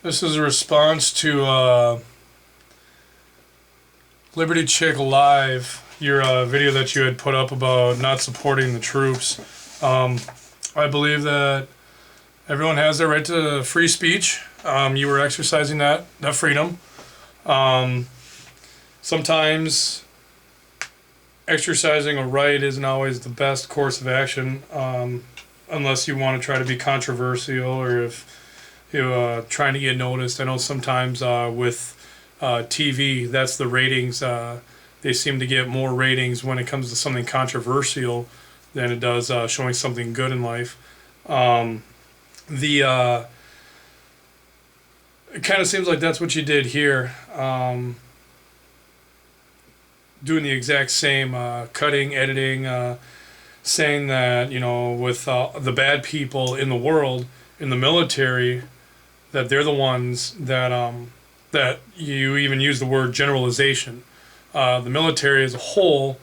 This is a response to Libertychicklive, your video that you had put up about not supporting the troops. I believe that everyone has their right to free speech. You were exercising that freedom. Sometimes exercising a right isn't always the best course of action, unless you want to try to be controversial or if you're trying to get noticed. I know sometimes with TV, that's the ratings. They seem to get more ratings when it comes to something controversial than it does showing something good in life. The It kind of seems like that's what you did here. Doing the exact same, cutting, editing, saying that, with the bad people in the world, in the military, that they're the ones that you even use the word generalization. The military as a whole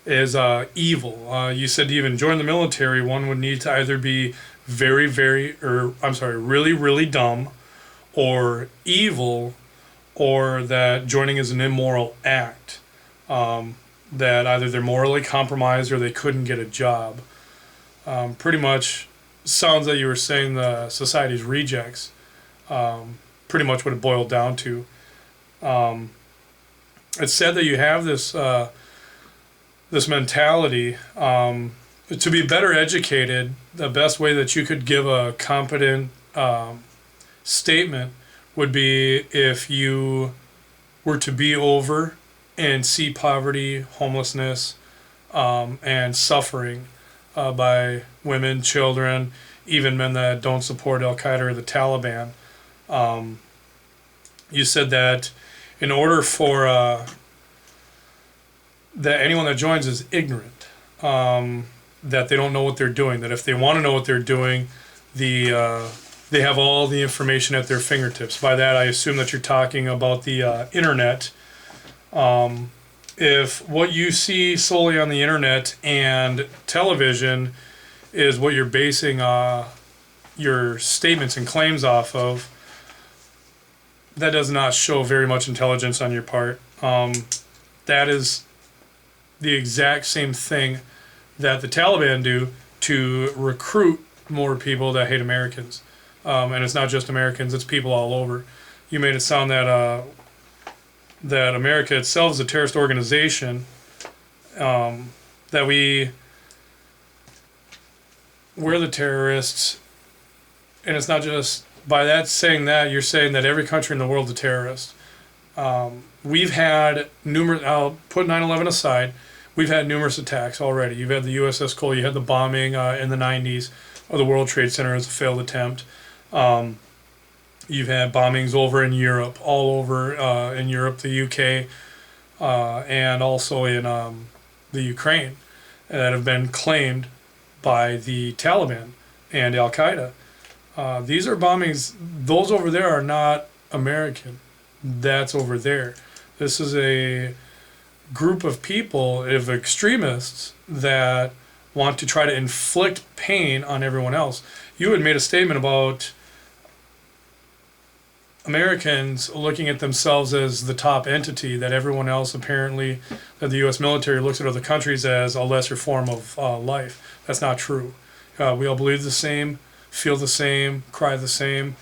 is evil. You said to even join the military, one would need to either be really, really dumb, or evil, or that joining is an immoral act. That either they're morally compromised or they couldn't get a job. Pretty much sounds like you were saying the society's rejects. Pretty much what it boiled down to. It's said that you have this mentality. To be better educated, the best way that you could give a competent statement would be if you were to be over and see poverty, homelessness, and suffering by women, children, even men that don't support Al-Qaeda or the Taliban. You said that in order for that anyone that joins is ignorant, that they don't know what they're doing, that if they want to know what they're doing, they have all the information at their fingertips. By that, I assume that you're talking about the internet. If what you see solely on the internet and television is what you're basing your statements and claims off of, that does not show very much intelligence on your part. That is the exact same thing that the Taliban do to recruit more people that hate Americans. And it's not just Americans, it's people all over. You made it sound that that America itself is a terrorist organization, that we're the terrorists, and it's not just by that saying that you're saying that every country in the world is a terrorist. We've had numerous. I'll put 9/11 aside. We've had numerous attacks already. You've had the USS Cole. You had the bombing in the 90s of the World Trade Center as a failed attempt. You've had bombings over in Europe, all over in Europe, the UK, and also in the Ukraine, that have been claimed by the Taliban and Al-Qaeda. These are bombings. Those over there are not American. That's over there. This is a group of people, of extremists, that want to try to inflict pain on everyone else. You had made a statement about Americans looking at themselves as the top entity, that everyone else apparently, that the U.S. military looks at other countries as a lesser form of life. That's not true. We all believe the same, feel the same, cry the same.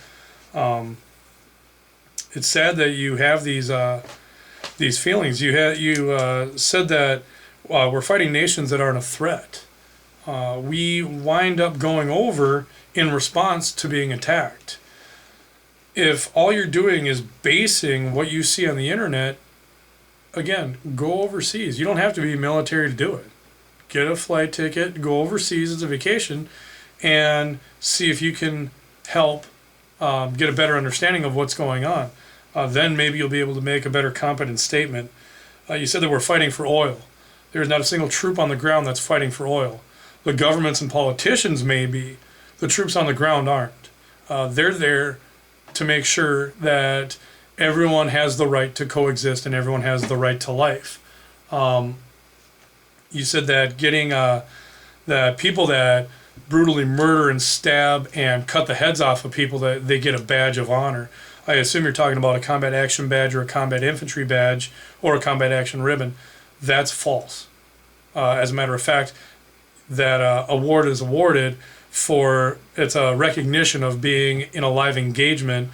It's sad that you have these feelings. You said that we're fighting nations that aren't a threat. We wind up going over in response to being attacked. If all you're doing is basing what you see on the internet, again, go overseas. You don't have to be military to do it. Get a flight ticket, go overseas as a vacation, and see if you can help get a better understanding of what's going on. Then maybe you'll be able to make a better competent statement. You said that we're fighting for oil. There's not a single troop on the ground that's fighting for oil. The governments and politicians may be. The troops on the ground aren't. They're there to make sure that everyone has the right to coexist and everyone has the right to life. You said that getting that people that brutally murder and stab and cut the heads off of people, that they get a badge of honor. I assume you're talking about a combat action badge or a combat infantry badge or a combat action ribbon. That's false. As a matter of fact, that award is awarded for, it's a recognition of being in a live engagement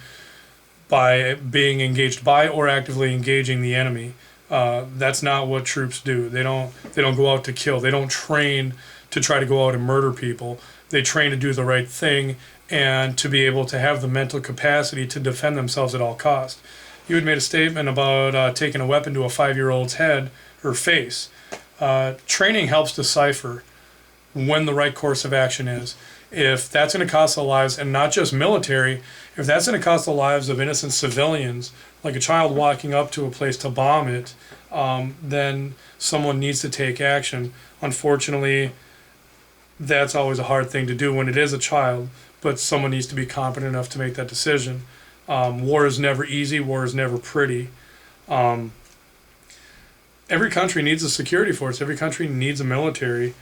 by being engaged by or actively engaging the enemy. That's not what troops do. They don't go out to kill. They don't train to try to go out and murder people. They train to do the right thing and to be able to have the mental capacity to defend themselves at all costs. You had made a statement about taking a weapon to a 5-year-old's head or face. Training helps decipher when the right course of action is. If that's going to cost the lives, and not just military, if that's going to cost the lives of innocent civilians, like a child walking up to a place to bomb it, then someone needs to take action. Unfortunately, that's always a hard thing to do when it is a child, but someone needs to be competent enough to make that decision. War is never easy. War is never pretty. Every country needs a security force. Every country needs a military.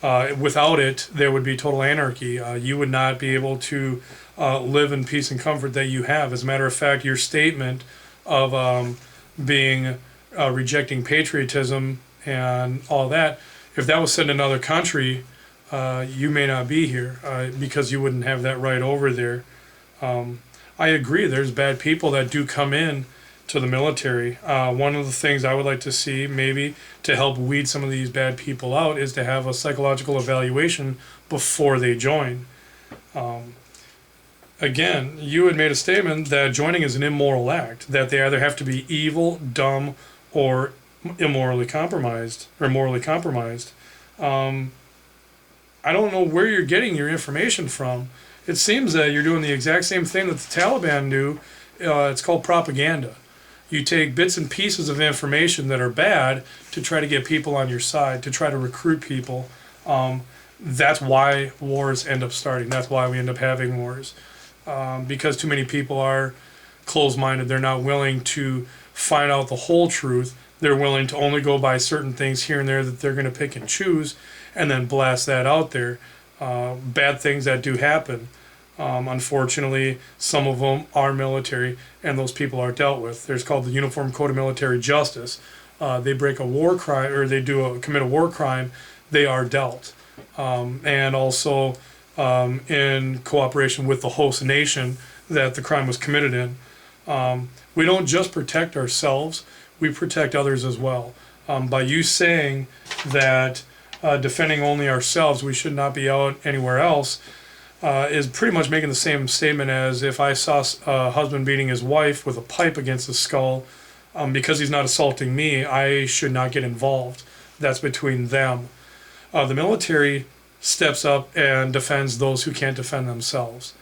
Without it, there would be total anarchy. You would not be able to live in peace and comfort that you have. As a matter of fact, your statement of rejecting patriotism and all that, if that was said in another country, you may not be here because you wouldn't have that right over there. I agree, there's bad people that do come in to the military. One of the things I would like to see, maybe to help weed some of these bad people out, is to have a psychological evaluation before they join. Again, you had made a statement that joining is an immoral act, that they either have to be evil, dumb, or immorally compromised, or morally compromised. I don't know where you're getting your information from. It seems that you're doing the exact same thing that the Taliban do. It's called propaganda. You take bits and pieces of information that are bad to try to get people on your side, to try to recruit people. That's why wars end up starting. That's why we end up having wars. Because too many people are closed-minded. They're not willing to find out the whole truth. They're willing to only go by certain things here and there that they're going to pick and choose and then blast that out there. Bad things that do happen. Unfortunately, some of them are military, and those people are dealt with. There's called the Uniform Code of Military Justice. They break a war crime, or they commit a war crime, they are dealt. And also in cooperation with the host nation that the crime was committed in. We don't just protect ourselves, we protect others as well. By you saying that defending only ourselves, we should not be out anywhere else, is pretty much making the same statement as if I saw a husband beating his wife with a pipe against his skull. Because he's not assaulting me, I should not get involved. That's between them. The military steps up and defends those who can't defend themselves.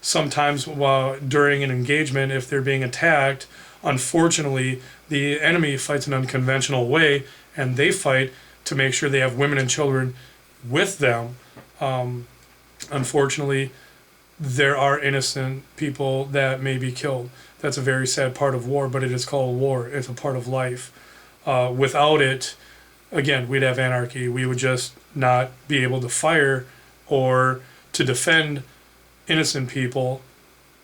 Sometimes during an engagement, if they're being attacked, unfortunately, the enemy fights an unconventional way, and they fight to make sure they have women and children with them. Unfortunately, there are innocent people that may be killed. That's a very sad part of war, but it is called war. It's a part of life. Without it, again, we'd have anarchy. We would just not be able to fire or to defend innocent people,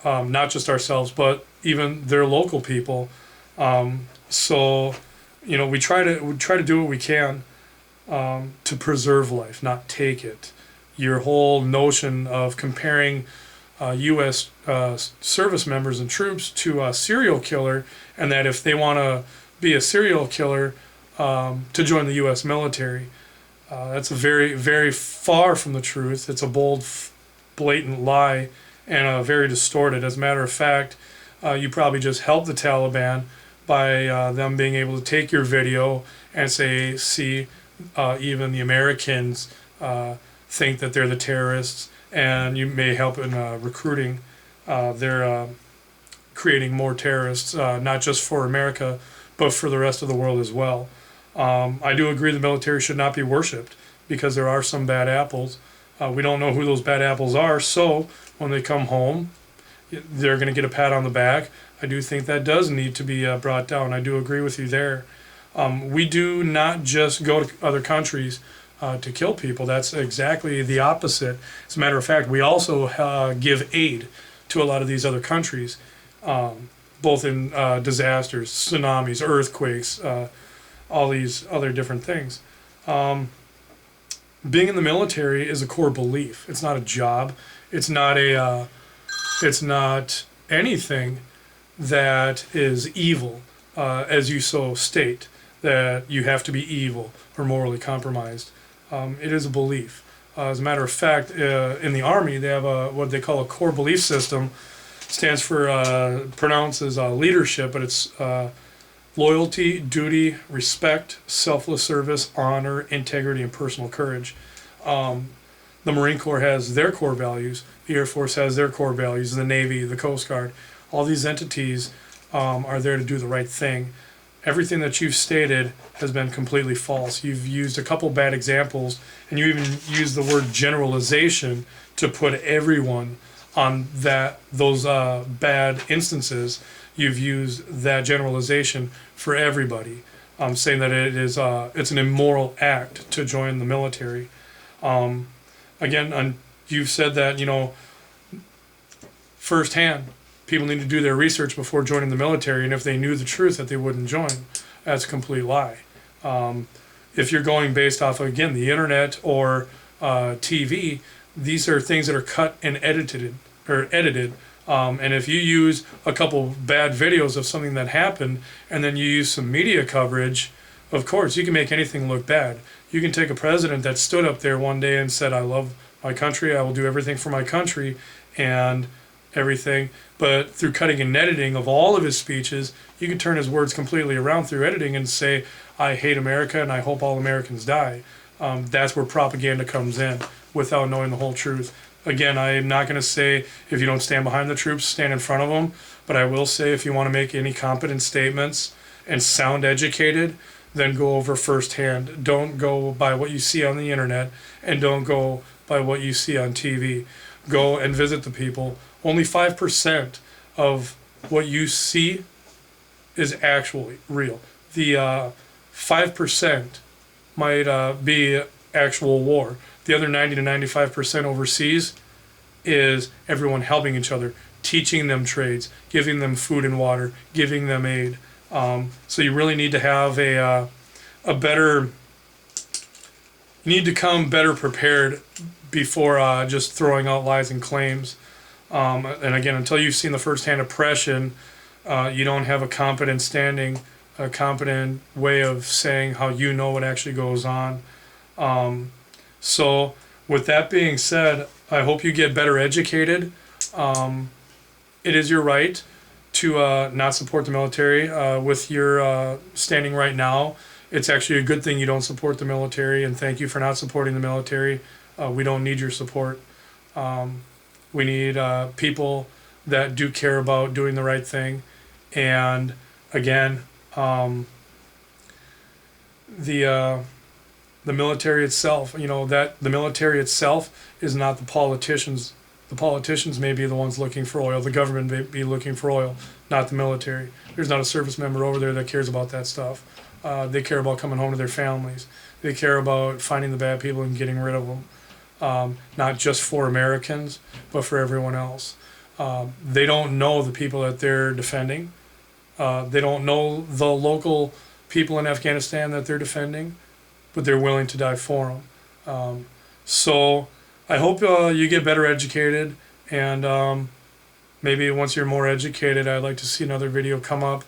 not just ourselves, but even their local people. So, we try to do what we can to preserve life, not take it. Your whole notion of comparing U.S. Service members and troops to a serial killer, and that if they want to be a serial killer, to join the U.S. military, that's very, very far from the truth. It's a bold, blatant lie, and very distorted. As a matter of fact, you probably just helped the Taliban by them being able to take your video and say, see, even the Americans think that they're the terrorists, and you may help in recruiting. They're creating more terrorists, not just for America, but for the rest of the world as well. I do agree the military should not be worshipped, because there are some bad apples. We don't know who those bad apples are, so when they come home, they're going to get a pat on the back. I do think that does need to be brought down. I do agree with you there. We do not just go to other countries to kill people. That's exactly the opposite. As a matter of fact, we also give aid to a lot of these other countries. both in disasters, tsunamis, earthquakes, all these other different things. Being in the military is a core belief. It's not a job. It's not a. It's not anything that is evil, as you so state, that you have to be evil or morally compromised. It is a belief. As a matter of fact, in the Army, they have what they call a core belief system. Stands for, pronounces leadership, but it's loyalty, duty, respect, selfless service, honor, integrity, and personal courage. The Marine Corps has their core values. The Air Force has their core values. The Navy, the Coast Guard. All these entities are there to do the right thing. Everything that you've stated has been completely false. You've used a couple bad examples, and you even used the word generalization to put everyone on those bad instances. You've used that generalization for everybody, saying that it's an immoral act to join the military. Again, you've said that, firsthand, people need to do their research before joining the military, and if they knew the truth, that they wouldn't join. That's a complete lie. If you're going based off of, again, the internet or TV, these are things that are cut and edited. And if you use a couple bad videos of something that happened, and then you use some media coverage, of course, you can make anything look bad. You can take a president that stood up there one day and said, I love my country, I will do everything for my country, and everything. But through cutting and editing of all of his speeches, you can turn his words completely around through editing and say, I hate America and I hope all Americans die. That's where propaganda comes in, without knowing the whole truth. Again, I am not going to say if you don't stand behind the troops, stand in front of them. But I will say if you want to make any competent statements and sound educated, then go over firsthand. Don't go by what you see on the internet, and don't go by what you see on TV. Go and visit the people. Only 5% of what you see is actually real. The 5% might be actual war. The other 90 to 95% overseas is everyone helping each other, teaching them trades, giving them food and water, giving them aid. So you really need to have a better, you need to come better prepared before just throwing out lies and claims. And again, until you've seen the firsthand oppression, you don't have a competent standing, a competent way of saying how you know what actually goes on. So with that being said, I hope you get better educated. It is your right to not support the military. With your standing right now, it's actually a good thing you don't support the military, and thank you for not supporting the military. We don't need your support. We need people that do care about doing the right thing. And again, the military itself, that the military itself is not the politicians. The politicians may be the ones looking for oil. The government may be looking for oil, not the military. There's not a service member over there that cares about that stuff. They care about coming home to their families. They care about finding the bad people and getting rid of them. Not just for Americans, but for everyone else. They don't know the people that they're defending. They don't know the local people in Afghanistan that they're defending, but they're willing to die for them. So I hope you get better educated, and maybe once you're more educated, I'd like to see another video come up.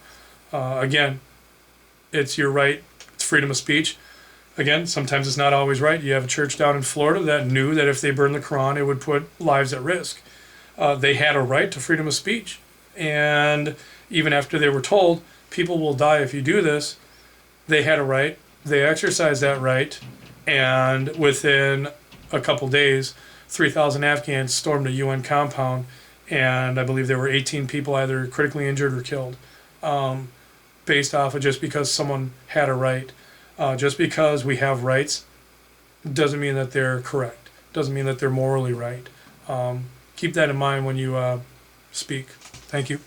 Again, it's your right, it's freedom of speech. Again, sometimes it's not always right. You have a church down in Florida that knew that if they burned the Quran, it would put lives at risk. They had a right to freedom of speech. And even after they were told, people will die if you do this, they had a right. They exercised that right. And within a couple days, 3,000 Afghans stormed a UN compound. And I believe there were 18 people either critically injured or killed, based off of just because someone had a right. Just because we have rights doesn't mean that they're correct. Doesn't mean that they're morally right. Keep that in mind when you speak. Thank you.